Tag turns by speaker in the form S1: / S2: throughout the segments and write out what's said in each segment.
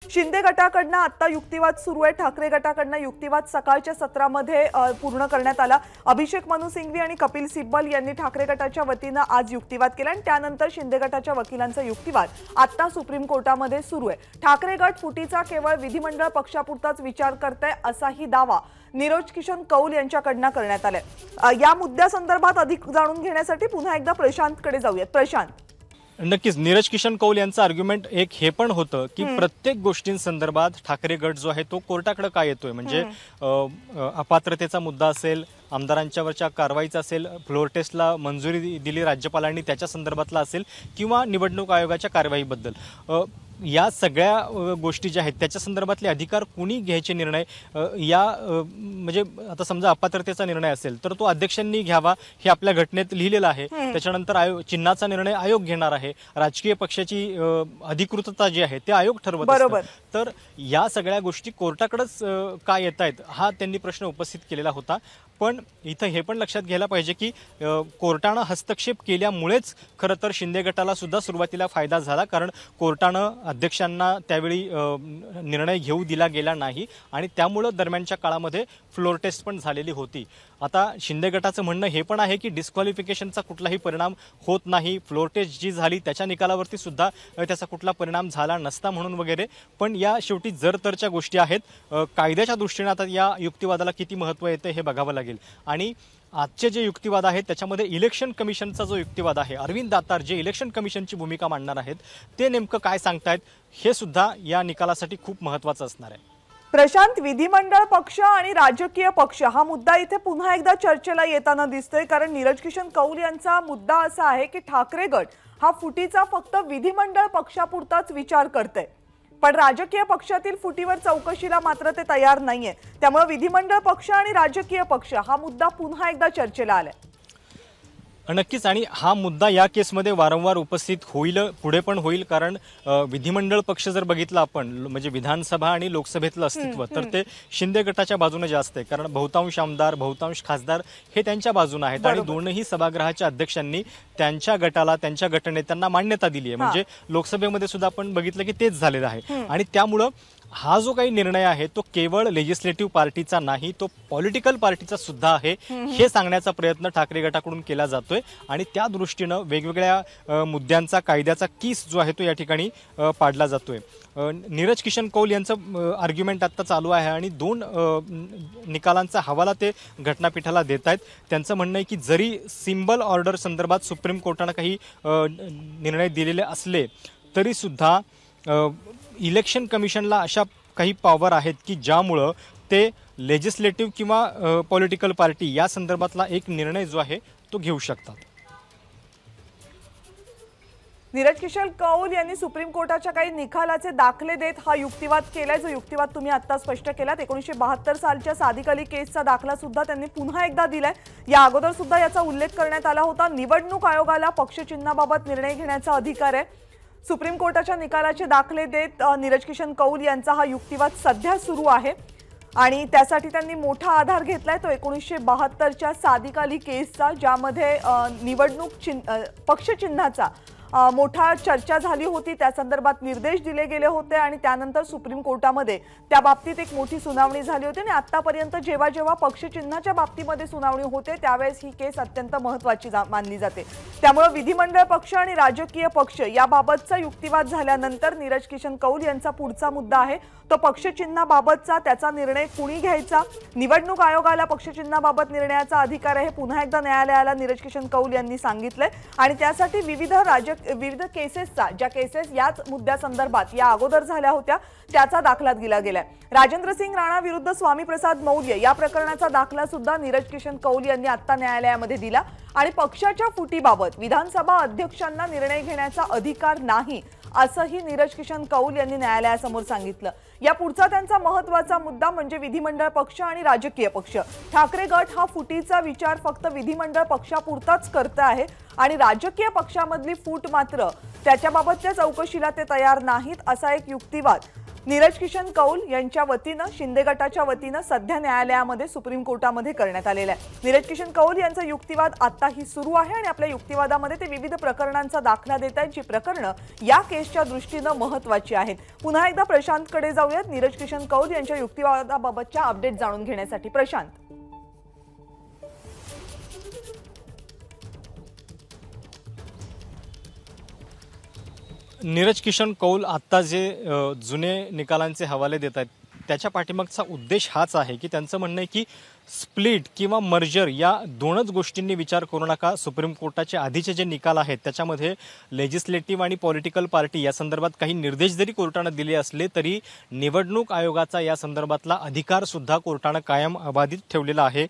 S1: शिंदे गटाकडनं आता युक्तिवाद सुरू आहे। ठाकरे गटाकडनं युक्तिवाद सकाळच्या सत्रामध्ये पूर्ण करण्यात आला। अभिषेक मनु सिंघवी आणि कपिल सिब्बल यांनी ठाकरे गटाच्या वतीने आज युक्तिवाद केला आणि त्यानंतर शिंदे गटाच्या वकिलांचा युक्तिवाद आता सुप्रीम कोर्टामध्ये सुरू आहे। ठाकरे गट फुटीचा केवळ विधिमंडळ पक्षापुरताच विचार करतोय असाही दावा नीरज किशन कौल यांच्याकडनं करण्यात आलाय। या मुद्द्यासंदर्भात अधिक जाणून घेण्यासाठी पुन्हा एकदा प्रशांतकडे जाऊयात। प्रशांत,
S2: नक्कीच नीरज किशन कौल यांचं आर्ग्युमेंट एक हे पण होतं की प्रत्येक गोष्टींसंदर्भात ठाकरे गट जो आहे तो कोर्टाकडे का येतोय, म्हणजे अपात्रतेचा मुद्दा असेल, आमदारांच्यावरच्या कारवाईचा असेल, फ्लोर टेस्टला मंजुरी दिली राज्यपालांनी त्याच्या संदर्भातला असेल किंवा निवडणूक आयोगाच्या कारवाईबद्दल, या सगळ्या गोष्टी ज्या आहेत त्याच्या संदर्भातले अधिकार कुणी घ्यायचे निर्णय, या म्हणजे आता समजा अपात्रतेचा निर्णय असेल तर तो अध्यक्षांनी घ्यावा हे आपल्या घटनेत लिहिलेलं आहे। त्याच्यानंतर चिन्हाचा निर्णय आयोग घेणार आहे, राजकीय पक्षाची अधिकृतता जी आहे ते आयोग ठरवत असतात। तर या सगळ्या गोष्टी कोर्टाकडेच का येत आहेत हा त्यांनी प्रश्न उपस्थित केलेला होता। पण इथं हे पण लक्षात घ्यायला पाहिजे की कोर्टानं हस्तक्षेप केल्यामुळेच खरं तर शिंदे गटाला सुद्धा सुरुवातीला फायदा झाला, कारण कोर्टानं अध्यक्षांना त्यावेळी निर्णय घेऊ दिला गेला नाही आणि त्यामुळं दरम्यानच्या काळामध्ये फ्लोर टेस्ट पण झालेली होती। आता शिंदे गटाचं म्हणणं हे पण आहे की डिस्क्वालिफिकेशनचा कुठलाही परिणाम होत नाही, फ्लोर टेस्ट जी झाली त्याच्या निकालावरती सुद्धा त्याचा कुठला परिणाम झाला नसता म्हणून वगैरे। पण या शेवटी जरतरच्या गोष्टी आहेत। कायद्याच्या दृष्टीने आता या युक्तिवादाला किती महत्त्व येते हे बघावं लागेल। आणि आजचे जे युक्तिवाद आहेत त्याच्यामध्ये इलेक्शन कमिशनचा जो युक्तिवाद आहे, अरविंद दातार जे इलेक्शन कमिशनची भूमिका मांडणार आहेत ते नेमकं काय सांगतायत हे सुद्धा या निकालासाठी खूप महत्त्वाचं असणार आहे।
S1: प्रशांत, विधिमंडळ पक्ष आणि राजकीय पक्ष हा मुद्दा इथे पुन्हा एकदा चर्चेला येताना दिसतोय, कारण नीरज किशन कौल यांचा मुद्दा असा आहे की ठाकरे गट हा फुटीचा फक्त विधिमंडळ पक्षापुरताच विचार करतोय, पण राजकीय पक्षातील फुटीवर चौकशीला मात्र ते तयार नाहीये। त्यामुळे विधिमंडळ पक्ष आणि राजकीय पक्ष हा मुद्दा पुन्हा एकदा चर्चेला आलाय।
S2: नक्कीच, आणि हा मुद्दा या केसमध्ये वारंवार उपस्थित होईल, पुढे पण होईल, कारण विधिमंडळ पक्ष जर बघितला आपण म्हणजे विधानसभा आणि लोकसभेतलं अस्तित्व तर ते शिंदे गटाच्या बाजूने जास्त आहे, कारण बहुतांश आमदार बहुतांश खासदार हे त्यांच्या बाजूने आहेत आणि दोनही सभागृहाच्या अध्यक्षांनी त्यांच्या गटाला त्यांच्या गटनेत्यांना मान्यता दिली आहे। म्हणजे लोकसभेमध्ये सुद्धा आपण बघितलं की तेच झालेलं आहे आणि त्यामुळं हा जो काही निर्णय आहे तो केवळ लेजिस्लेटिव्ह पार्टीचा नाही, तो पॉलिटिकल पार्टीचा सुद्धा आहे हे सांगण्याचा प्रयत्न ठाकरे गटाकडून केला जातोय आणि त्या दृष्टीनं वेगवेगळ्या मुद्द्यांचा कायद्याचा कीस जो आहे तो या ठिकाणी पाडला जातोय। नीरज किशन कौल यांचं आर्ग्युमेंट आता चालू आहे आणि दोन निकालांचा हवाला ते घटनापीठाला देत आहेत। त्यांचं म्हणणं आहे की जरी सिंबल ऑर्डर संदर्भात सुप्रीम कोर्टानं काही निर्णय दिलेले असले तरी सुद्धा इलेक्शन कमिशनला अशा काही पॉवर आहेत की ज्यामुळं ते लेजिस्लेटिव्ह किंवा पॉलिटिकल पार्टी या संदर्भातला एक निर्णय जो आहे तो घेऊ शकतात।
S1: नीरज किशन कौल यांनी सुप्रीम कोर्टाच्या काही निकालाचे दाखले देत हा युक्तिवाद केलाय, जो युक्तिवाद तुम्ही आता स्पष्ट केलात। 1972 सालच्या सादिक अली केसचा दाखला सुद्धा त्यांनी पुन्हा एकदा दिलाय। या अगोदर सुद्धा याचा उल्लेख करण्यात आला होता। निवडणूक आयोगाला पक्षचिन्हाबाबत निर्णय घेण्याचा अधिकार आहे। सुप्रीम कोर्टाच्या निकालाचे दाखले देत नीरज किशन कौल यांचा हा युक्तिवाद सध्या सुरू आहे आणि त्यासाठी त्यांनी मोठा आधार घेतलाय तो 1972च्या सादिक अली केसचा, ज्यामध्ये निवडणूक पक्षचिन्हाचा मोठा चर्चा झाली होती, त्या संदर्भात निर्देश दिले गेले होते आणि त्यानंतर सुप्रीम कोर्टामध्ये त्या बाबतीत एक मोठी सुनावणी झाली होती आणि आतापर्यंत जेव्हा जेव्हा पक्षचिन्हाच्या बाबतीमध्ये सुनावणी होते त्यावेळेस ही केस अत्यंत महत्त्वाची मानली जाते। त्यामुळे विधिमंडळ पक्ष आणि राजकीय पक्ष याबाबतचा युक्तिवाद झाल्यानंतर नीरज किशन कौल यांचा पुढचा मुद्दा आहे तो पक्षचिन्हाबाबतचा, त्याचा निर्णय कुणी घ्यायचा, निवडणूक आयोगाला पक्षचिन्हाबाबत निर्णयाचा अधिकार आहे, पुन्हा एकदा न्यायालयाला नीरज किशन कौल यांनी सांगितलंय आणि त्यासाठी विविध केसेसचा, ज्या केसेस याच मुद्द्यासंदर्भात या अगोदर झाल्या होत्या त्याचा दाखला दिला गेलाय। राजेंद्र सिंग राणा विरुद्ध स्वामी प्रसाद मौर्य या प्रकरणाचा दाखला सुद्धा नीरज किशन कौल यांनी आता न्यायालयामध्ये दिला आणि पक्षाच्या फुटीबाबत विधानसभा अध्यक्षांना निर्णय घेण्याचा अधिकार नाही असंही नीरज किशन कौल यांनी न्यायालयासमोर सांगितलं। या पुढचा त्यांचा महत्त्वाचा मुद्दा म्हणजे विधिमंडळ पक्ष आणि राजकीय पक्ष। ठाकरे गट हा फुटीचा विचार फक्त विधिमंडळ पक्षापुरताच करत आहे आणि राजकीय पक्षामधली फूट मात्र त्याच्याबाबतच्या चौकशीला ते तयार नाहीत असा एक युक्तिवाद नीरज किशन कौल यांच्या वतीनं शिंदे गटाच्या वतीनं सध्या न्यायालयामध्ये सुप्रीम कोर्टामध्ये करण्यात आलेला आहे। नीरज किशन कौल यांचा युक्तिवाद आताही सुरू आहे आणि आपल्या युक्तिवादामध्ये ते विविध प्रकरणांचा दाखला देत आहेत, जी प्रकरणं या केसच्या दृष्टीनं महत्त्वाची आहेत। पुन्हा एकदा प्रशांतकडे जाऊयात नीरज किशन कौल यांच्या युक्तिवादाबाबतच्या अपडेट जाणून घेण्यासाठी। प्रशांत,
S2: नीरज किशन कौल आता जे जुने निकालांचे हवाले देत आहेत त्याच्या पाठीमागचा उद्देश हाच आहे की त्यांचं म्हणणं आहे की स्प्लिट किंवा मर्जर या दोनच गोष्टींनी विचार करू नका। सुप्रीम कोर्टाचे आधीचे जे निकाल आहेत त्याच्यामध्ये लेजिस्लेटिव्ह आणि पॉलिटिकल पार्टी या संदर्भात काही निर्देश जरी कोर्टानं दिले असले तरी निवडणूक आयोगाचा या संदर्भातला अधिकार सुद्धा कोर्टानं कायम अबाधित ठेवलेला आहे।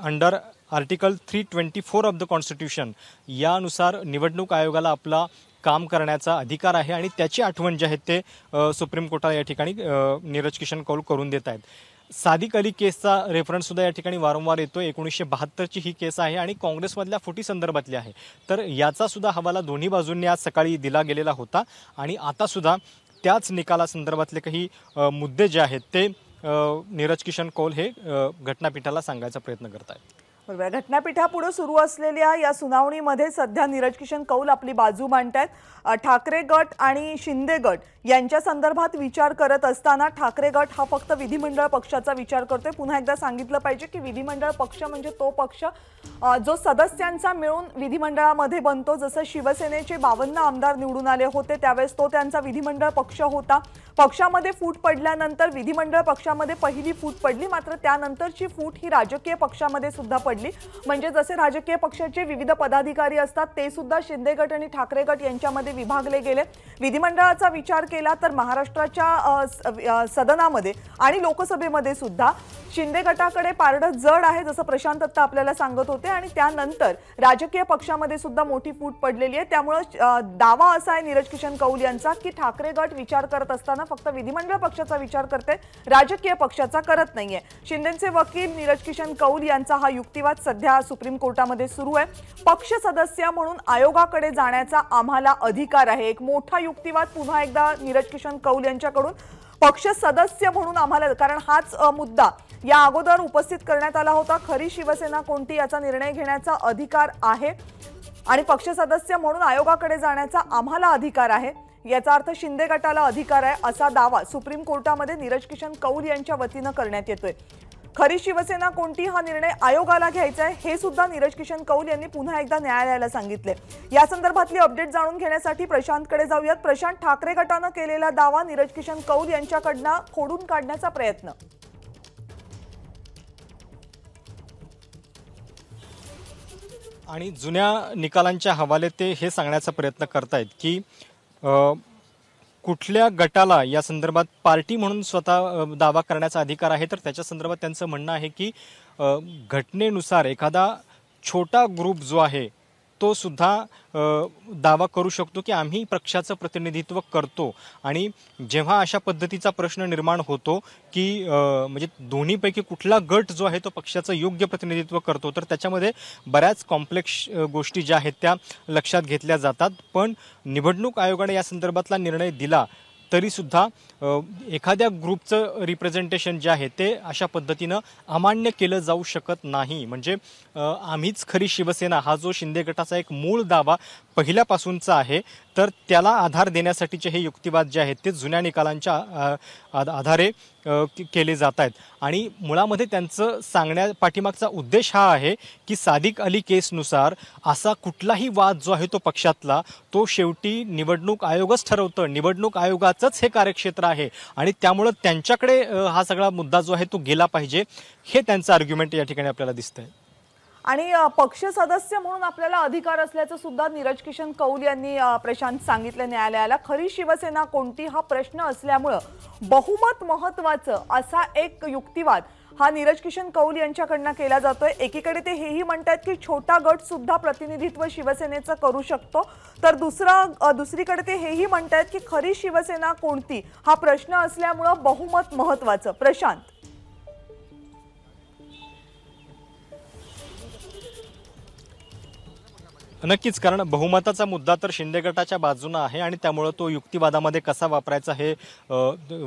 S2: Under article 324 of the constitution यानुसार निवडणूक आयोगाला आपला काम करण्याचा अधिकार आहे आणि त्याची आठवण जे आहे ते सुप्रीम कोर्टाला या ठिकाणी नीरज किशन कौल करून देत आहेत। सादिक अली केसचा रेफरन्स सुद्धा या ठिकाणी वारंवार येतो। 1972ची ही केस आहे आणि काँग्रेसमधल्या फुटी संदर्भातली आहे, तर याचा सुद्धा हवाला दोन्ही बाजूंनी आज सकाळी दिला गेलेला होता आणि आता सुद्धा त्याच निकालासंदर्भातले काही मुद्दे जे आहेत ते नीरज किशन कौल हे घटनापीठाला सांगायचा प्रयत्न करत आहेत।
S1: बरोबर, घटनापीठापुढे सुरू असलेल्या या सुनावणीमध्ये सध्या नीरज किशन कौल आपली बाजू मांडतायत। ठाकरे गट आणि शिंदे गट यांच्या संदर्भात विचार करत असताना ठाकरे गट हा फक्त विधिमंडळ पक्षाचा विचार करतोय। पुन्हा एकदा सांगितलं पाहिजे की विधिमंडळ पक्ष म्हणजे तो पक्ष जो सदस्यांचा मिळून विधिमंडळामध्ये बनतो। जसं शिवसेनेचे 52 आमदार निवडून आले होते त्यावेळेस तो त्यांचा विधिमंडळ पक्ष होता। पक्षामध्ये फूट पडल्यानंतर विधिमंडळ पक्षामध्ये पहिली फूट पडली, मात्र त्यानंतरची फूट ही राजकीय पक्षामध्ये सुद्धा पडली। म्हणजे जसे राजकीय पक्षाचे विविध पदाधिकारी असतात ते सुद्धा शिंदे गट आणि ठाकरे गट यांच्यामध्ये विभागले गेले। विधिमंडळाचा विचार केला तर महाराष्ट्राच्या सदनामध्ये आणि लोकसभेमध्ये सुद्धा शिंदे गटाकडे पारडं जड आहे, जसं प्रशांत आत्ता आपल्याला सांगत होते, आणि त्यानंतर राजकीय पक्षामध्ये सुद्धा मोठी फूट पडलेली आहे। त्यामुळे दावा असा आहे नीरज किशन कौल यांचा की ठाकरे गट विचार करत असताना फक्त विधिमंडळ पक्षाचा विचार करते, राजकीय पक्षाचा करत नाहीये। शिंदेचे वकील नीरज किशन कौल यांचा हा युक्तिवाद सध्या सुप्रीम कोर्टामध्ये सुरू आहे। पक्ष सदस्य म्हणून आयोगाकडे जाण्याचा आम्हाला अधिकार आहे, एक मोठा युक्तिवाद पुन्हा एकदा नीरज किशन कौल यांच्याकडून। पक्ष सदस्य म्हणून आम्हाला, कारण हाच मुद्दा या अगोदर उपस्थित करण्यात आला होता, खरी शिवसेना कोणती याचा निर्णय घेण्याचा अधिकार आहे आणि पक्ष सदस्य म्हणून आयोगाकडे जाण्याचा आम्हाला अधिकार आहे, याचा अर्थ शिंदे गटाला अधिकार आहे असा दावा सुप्रीम कोर्टामध्ये नीरज किशन कौल यांच्या वतीनं करण्यात येतोय। खरी शिवसेना कोणती हा निर्णय आयोगाला घ्यायचा आहे हे सुद्धा नीरज किशन कौल यांनी पुन्हा एकदा न्यायालयाला सांगितले। या संदर्भातली अपडेट जाणून घेण्यासाठी प्रशांतकडे जाऊयात। प्रशांत, ठाकरे गटानं केलेला दावा नीरज किशन कौल यांच्याकडनं खोडून काढण्याचा प्रयत्न।
S2: आणि जुन्या निकालांच्या हवाले ते हे सांगण्याचा प्रयत्न करतायत की कुठल्या गटाला या संदर्भात पार्टी म्हणून स्वतः दावा करण्याचा अधिकार आहे, तर त्याच्या संदर्भात त्यांचं म्हणणं आहे की घटनेनुसार एखादा छोटा ग्रुप जो आहे तो सुद्धा दावा करू शकतो की आम्ही पक्षाचं प्रतिनिधित्व करतो। आणि जेव्हा अशा पद्धतीचा प्रश्न निर्माण होतो की म्हणजे दोन्हीपैकी कुठला गट जो आहे तो पक्षाचं योग्य प्रतिनिधित्व करतो, तर त्याच्यामध्ये बऱ्याच कॉम्प्लेक्स गोष्टी ज्या आहेत त्या लक्षात घेतल्या जातात। पण निवडणूक आयोगाने या संदर्भातला निर्णय दिला तरी सुद्धा एखाद्या ग्रुपचं रिप्रेझेंटेशन जे आहे ते अशा पद्धतीनं अमान्य केलं जाऊ शकत नाही। म्हणजे आम्हीच खरी शिवसेना हा जो शिंदे गटाचा एक मूळ दावा पहिल्यापासूनचा आहे, तर त्याला आधार देण्यासाठीचे हे युक्तिवाद जे आहेत ते जुन्या निकालांच्या आधारे केले जात आहेत। आणि मुळामध्ये त्यांचं सांगण्या पाठीमागचा उद्देश हा आहे की सादिक अली केसनुसार असा कुठलाही वाद जो आहे तो पक्षातला तो शेवटी निवडणूक आयोगच ठरवतं, निवडणूक आयोगाचंच हे कार्यक्षेत्र आहे आणि त्यामुळे त्यांच्याकडे हा सगळा मुद्दा जो आहे तो गेला पाहिजे, हे त्यांचं आर्ग्युमेंट या ठिकाणी आपल्याला दिसतंय।
S1: आणि पक्ष सदस्य म्हणून आपल्याला अधिकार असल्याचं सुद्धा नीरज किशन कौल यांनी प्रशांत सांगितलं न्यायालयाला। खरी शिवसेना कोणती हा प्रश्न असल्यामुळे बहुमत महत्त्वाचं असा एक युक्तिवाद हा नीरज किशन कौल यांच्याकडनं केला जातोय। एकीकडे ते हेही म्हणतात की छोटा गट सुद्धा प्रतिनिधित्व शिवसेनेचं करू शकतो, तर दुसरीकडे ते हेही म्हणतात की खरी शिवसेना कोणती हा प्रश्न असल्यामुळे बहुमत महत्त्वाचं। प्रशांत,
S2: नक्कीच, कारण बहुमताचा मुद्दा तर शिंदे गटाच्या बाजूने आहे आणि त्यामुळं तो युक्तिवादामध्ये कसा वापरायचा हे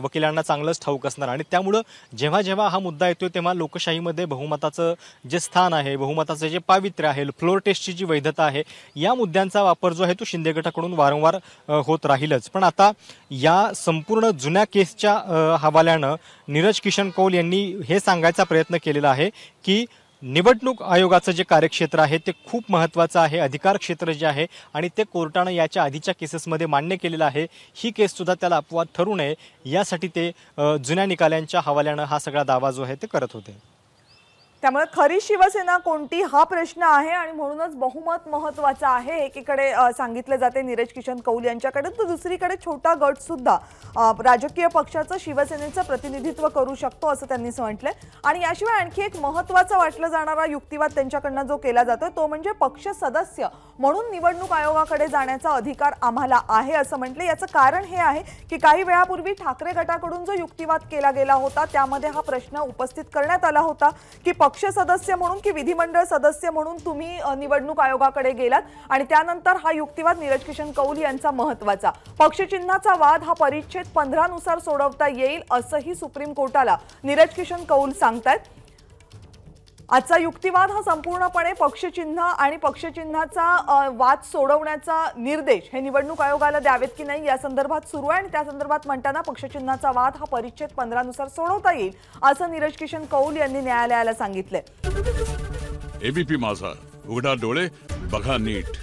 S2: वकिलांना चांगलंच ठाऊक असणार. आणि त्यामुळं जेव्हा जेव्हा हा मुद्दा येतोय तेव्हा लोकशाहीमध्ये बहुमताचं जे स्थान आहे, बहुमताचं जे पावित्र्य आहे, फ्लोर टेस्टची जी वैधता आहे, या मुद्द्यांचा वापर जो आहे तो शिंदे गटाकडून वारंवार होत राहीलच. पण आता या संपूर्ण जुन्या केसच्या हवाल्यानं नीरज किशन कौल यांनी हे सांगायचा प्रयत्न केलेला आहे की निवडणूक आयोगाचं जे कार्यक्षेत्र आहे ते खूप महत्त्वाचं आहे, अधिकार क्षेत्र जे आहे, आणि ते कोर्टानं याच्या आधीच्या केसेसमध्ये मान्य केलेलं आहे. ही केससुद्धा त्याला अपवाद ठरू नये यासाठी ते जुन्या निकालांच्या हवाल्यानं हा सगळा दावा जो आहे ते करत होते.
S1: त्यामुळे खरी शिवसेना कोणती हा प्रश्न आहे आणि म्हणूनच बहुमत महत्त्वाचं आहे. एकीकडे सांगितले जाते नीरज किशन कौल यांच्याकडे, तर दुसरीकडे छोटा गट सुद्धा राजकीय पक्षाचं शिवसेनेचं प्रतिनिधित्व करू शकतो असं त्यांनी म्हटलंय. आणि याशिवाय आणखी एक महत्त्वाचा वाटलं जाणारा युक्तिवाद त्यांच्याकडनं जो केला जातोय तो म्हणजे पक्ष सदस्य म्हणून निवडणूक आयोगाकडे जाण्याचा अधिकार आम्हाला आहे असं म्हटलं. याचं कारण हे आहे की काही वेळापूर्वी ठाकरे गटाकडून जो युक्तिवाद केला गेला होता त्यामध्ये हा प्रश्न उपस्थित करण्यात आला होता की पक्ष सदस्य म्हणून की विधिमंडळ सदस्य म्हणून तुम्ही निवडणूक आयोगाकडे गेलात. आणि त्यानंतर हा युक्तिवाद नीरज किशन कौल यांचा महत्त्वाचा, पक्षचिन्हाचा वाद हा परिच्छेद 15 नुसार सोडवता येईल असंही सुप्रीम कोर्टाला नीरज किशन कौल सांगतायत. आजचा युक्तिवाद हा संपूर्णपणे पक्षचिन्ह आणि पक्षचिन्हाचा वाद सोडवण्याचा निर्देश हे निवडणूक आयोगाला द्यावेत की नाही या संदर्भात सुरू आहे. आणि त्या संदर्भात म्हणताना पक्षचिन्हाचा वाद हा परिच्छेद 15 नुसार सोडवता येईल असं नीरज किशन कौल यांनी न्यायालयाला सांगितलंय.
S3: एबीपी माझा, उघडा डोळे बघा नीट.